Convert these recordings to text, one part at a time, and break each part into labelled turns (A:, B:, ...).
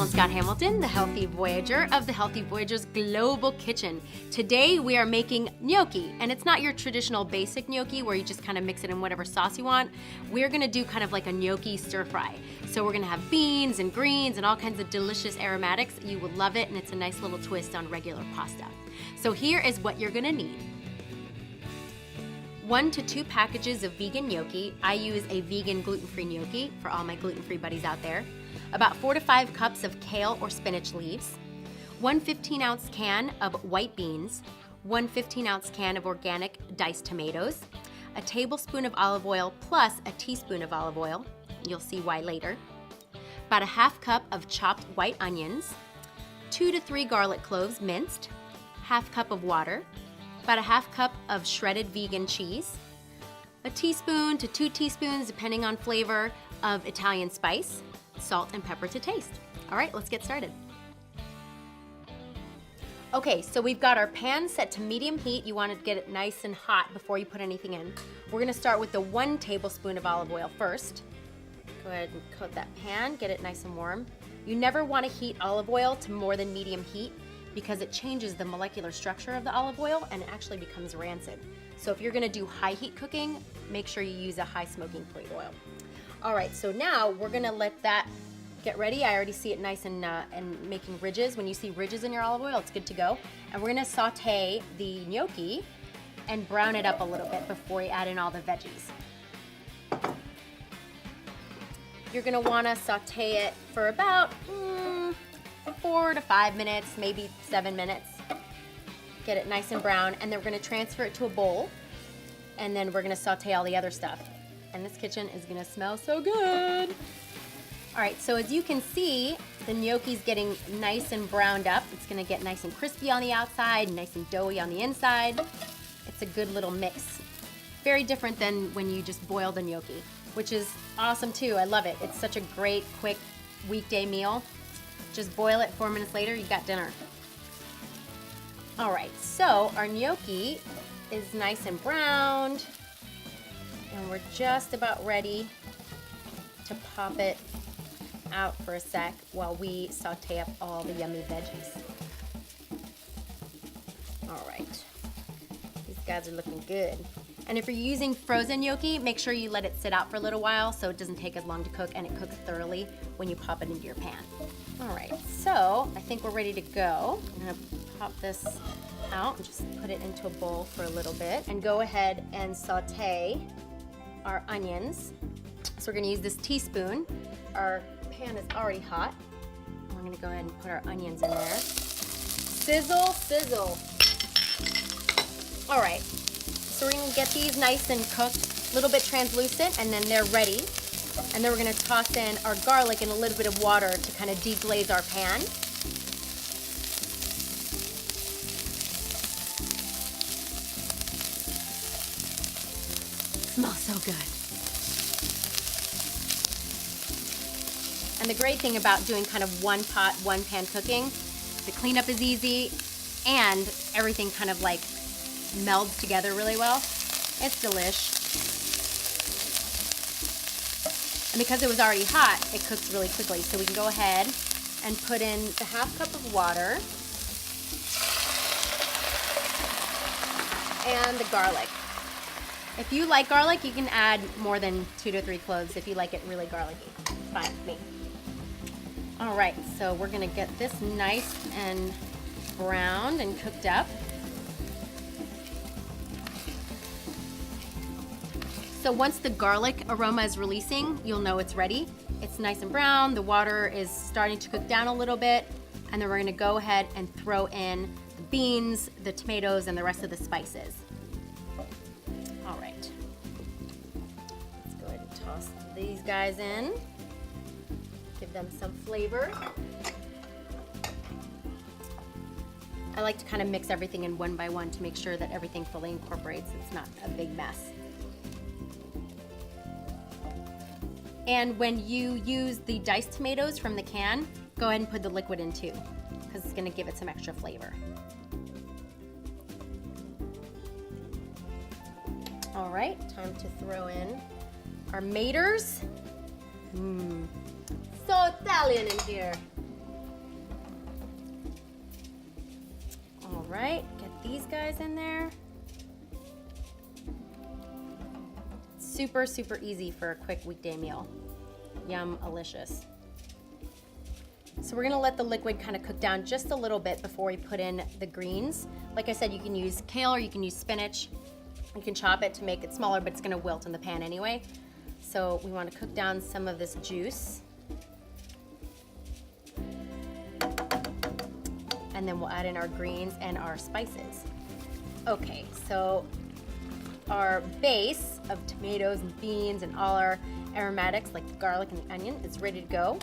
A: Carolyn Scott Hamilton, the Healthy Voyager of the Healthy Voyager's Global Kitchen. Today we are making gnocchi, and it's not your traditional basic gnocchi where you just kind of mix it in whatever sauce you want. We're gonna do kind of like a gnocchi stir fry. So we're gonna have beans and greens and all kinds of delicious aromatics. You will love it, and it's a nice little twist on regular pasta. So here is what you're gonna need. 1 to 2 packages of vegan gnocchi. I use a vegan gluten-free gnocchi for all my gluten-free buddies out there. About 4 to 5 cups of kale or spinach leaves. 1 15-ounce can of white beans. 1 15-ounce can of organic diced tomatoes. A tablespoon of olive oil plus a teaspoon of olive oil. You'll see why later. About a ½ cup of chopped white onions. 2 to 3 garlic cloves minced. ½ cup of water. About a ½ cup of shredded vegan cheese, a teaspoon to 2 teaspoons, depending on flavor, of Italian spice, salt and pepper to taste. All right, let's get started. Okay, so we've got our pan set to medium heat. You want to get it nice and hot before you put anything in. We're gonna start with the 1 tablespoon of olive oil first. Go ahead and coat that pan, get it nice and warm. You never want to heat olive oil to more than medium heat, because it changes the molecular structure of the olive oil and it actually becomes rancid. So if you're gonna do high heat cooking, make sure you use a high smoking point oil. All right, so now we're gonna let that get ready. I already see it nice and making ridges. When you see ridges in your olive oil, it's good to go. And we're gonna saute the gnocchi and brown it up a little bit before you add in all the veggies. You're gonna wanna saute it for about 4 to 5 minutes, maybe 7 minutes. Get it nice and brown, and then we're gonna transfer it to a bowl, and then we're gonna saute all the other stuff. And this kitchen is gonna smell so good. All right, so as you can see, the gnocchi's getting nice and browned up. It's gonna get nice and crispy on the outside, nice and doughy on the inside. It's a good little mix. Very different than when you just boil the gnocchi, which is awesome too. I love it. It's such a great, quick weekday meal. Just boil it, 4 minutes later, you've got dinner. All right, so our gnocchi is nice and browned, and we're just about ready to pop it out for a sec while we saute up all the yummy veggies. All right, these guys are looking good. And if you're using frozen gnocchi, make sure you let it sit out for a little while so it doesn't take as long to cook and it cooks thoroughly when you pop it into your pan. All right, so I think we're ready to go. I'm gonna pop this out and just put it into a bowl for a little bit and go ahead and saute our onions. So we're gonna use this teaspoon. Our pan is already hot. We're gonna go ahead and put our onions in there. Sizzle, sizzle. All right. So we're gonna get these nice and cooked, a little bit translucent, and then they're ready. And then we're gonna toss in our garlic and a little bit of water to kind of deglaze our pan. Smells so good. And the great thing about doing kind of one pot, one pan cooking, the cleanup is easy and everything kind of like melds together really well. It's delish. And because it was already hot, it cooks really quickly. So we can go ahead and put in the ½ cup of water and the garlic. If you like garlic, you can add more than 2 to 3 cloves if you like it really garlicky. Fine with me. All right, so we're gonna get this nice and browned and cooked up. So once the garlic aroma is releasing, you'll know it's ready. It's nice and brown, the water is starting to cook down a little bit, and then we're gonna go ahead and throw in the beans, the tomatoes, and the rest of the spices. All right. Let's go ahead and toss these guys in. Give them some flavor. I like to kind of mix everything in one by one to make sure that everything fully incorporates. It's not a big mess. And when you use the diced tomatoes from the can, go ahead and put the liquid in too, because it's gonna give it some extra flavor. All right, time to throw in our maters. So Italian in here. right, get these guys in there. Super, super easy for a quick weekday meal. Yum-alicious. So we're gonna let the liquid kind of cook down just a little bit before we put in the greens. Like I said, you can use kale or you can use spinach. You can chop it to make it smaller, but it's gonna wilt in the pan anyway. So we wanna cook down some of this juice. And then we'll add in our greens and our spices. Okay, so our base of tomatoes and beans and all our aromatics like the garlic and the onion is ready to go.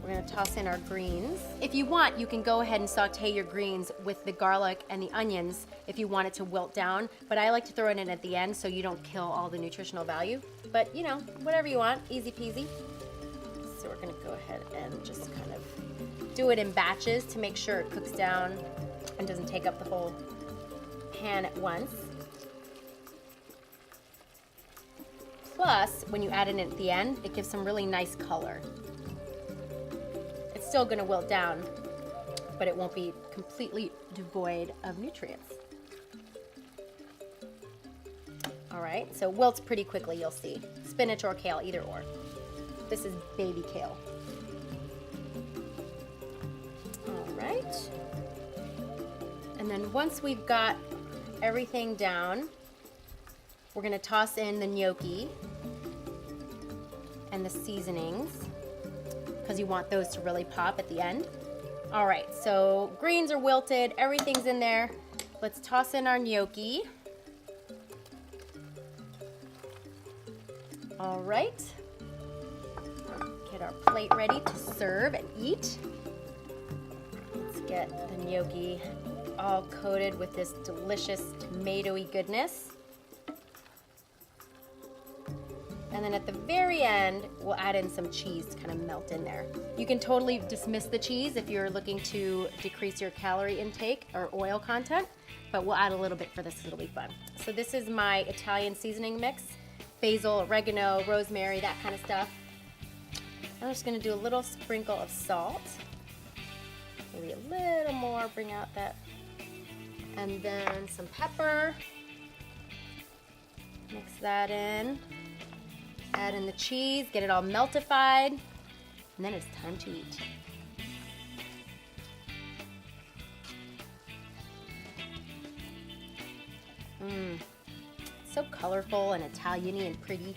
A: We're gonna toss in our greens. If you want, you can go ahead and saute your greens with the garlic and the onions if you want it to wilt down, but I like to throw it in at the end so you don't kill all the nutritional value. But you know, whatever you want, easy peasy. So we're gonna go ahead and just kind of do it in batches to make sure it cooks down and doesn't take up the whole pan at once. Plus, when you add it in at the end, it gives some really nice color. It's still gonna wilt down, but it won't be completely devoid of nutrients. All right, so wilts pretty quickly, you'll see. Spinach or kale, either or. This is baby kale. All right. And then once we've got everything down, we're gonna toss in the gnocchi and the seasonings because you want those to really pop at the end. All right, so greens are wilted, everything's in there. Let's toss in our gnocchi. All right, get our plate ready to serve and eat. Let's get the gnocchi all coated with this delicious tomatoey goodness. And then at the very end, we'll add in some cheese to kind of melt in there. You can totally dismiss the cheese if you're looking to decrease your calorie intake or oil content, but we'll add a little bit for this, it'll be fun. So this is my Italian seasoning mix. Basil, oregano, rosemary, that kind of stuff. I'm just gonna do a little sprinkle of salt. Maybe a little more, bring out that. And then some pepper. Mix that in. Add in the cheese, get it all meltified, and then it's time to eat. So colorful and Italian-y and pretty.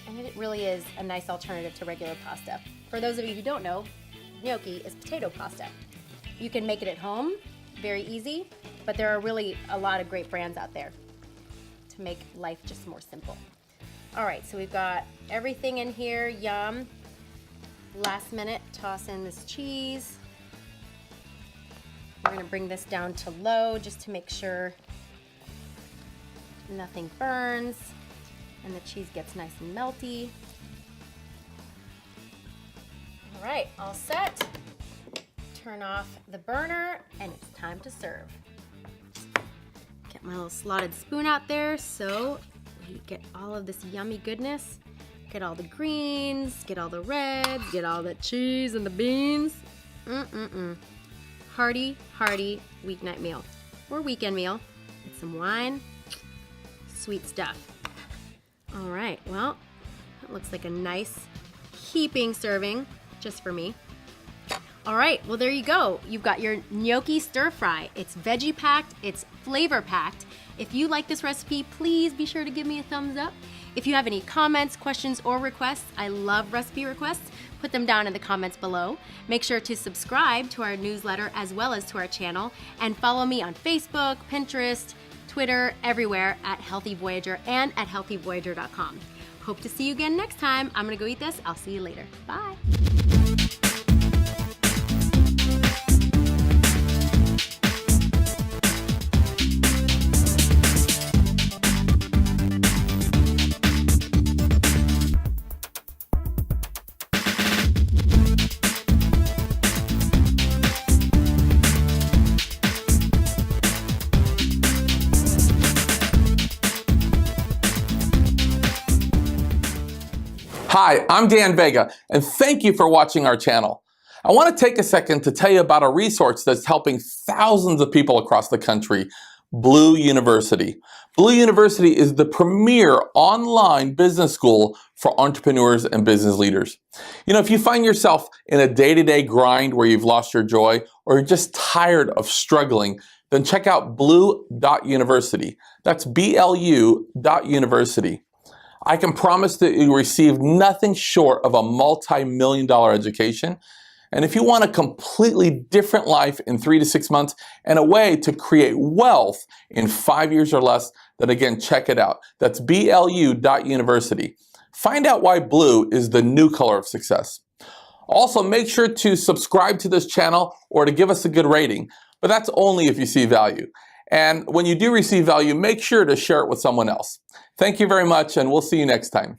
A: And it really is a nice alternative to regular pasta. For those of you who don't know, gnocchi is potato pasta. You can make it at home, very easy, but there are really a lot of great brands out there to make life just more simple. All right, so we've got everything in here, yum. Last minute, toss in this cheese. We're gonna bring this down to low just to make sure nothing burns and the cheese gets nice and melty. All right, all set. Turn off the burner and it's time to serve. Get my little slotted spoon out there so we get all of this yummy goodness. Get all the greens, get all the reds, get all the cheese and the beans. Hearty, hearty weeknight meal or weekend meal with some wine, sweet stuff. All right, well, that looks like a nice heaping serving just for me. All right, well, there you go. You've got your gnocchi stir fry. It's veggie packed, it's flavor packed. If you like this recipe, please be sure to give me a thumbs up. If you have any comments, questions, or requests, I love recipe requests. Put them down in the comments below. Make sure to subscribe to our newsletter as well as to our channel and follow me on Facebook, Pinterest, Twitter, everywhere at Healthy Voyager and at healthyvoyager.com. Hope to see you again next time. I'm gonna go eat this. I'll see you later. Bye.
B: Hi, I'm Dan Vega, and thank you for watching our channel. I want to take a second to tell you about a resource that's helping thousands of people across the country, Blue University. Blue University is the premier online business school for entrepreneurs and business leaders. You know, if you find yourself in a day-to-day grind where you've lost your joy or you're just tired of struggling, then check out blue.university. That's BLU.university. I can promise that you receive nothing short of a multi-million-dollar education. And if you want a completely different life in 3 to 6 months and a way to create wealth in 5 years or less, then again, check it out. That's BLU.university. Find out why blue is the new color of success. Also, make sure to subscribe to this channel or to give us a good rating, but that's only if you see value. And when you do receive value, make sure to share it with someone else. Thank you very much, and we'll see you next time.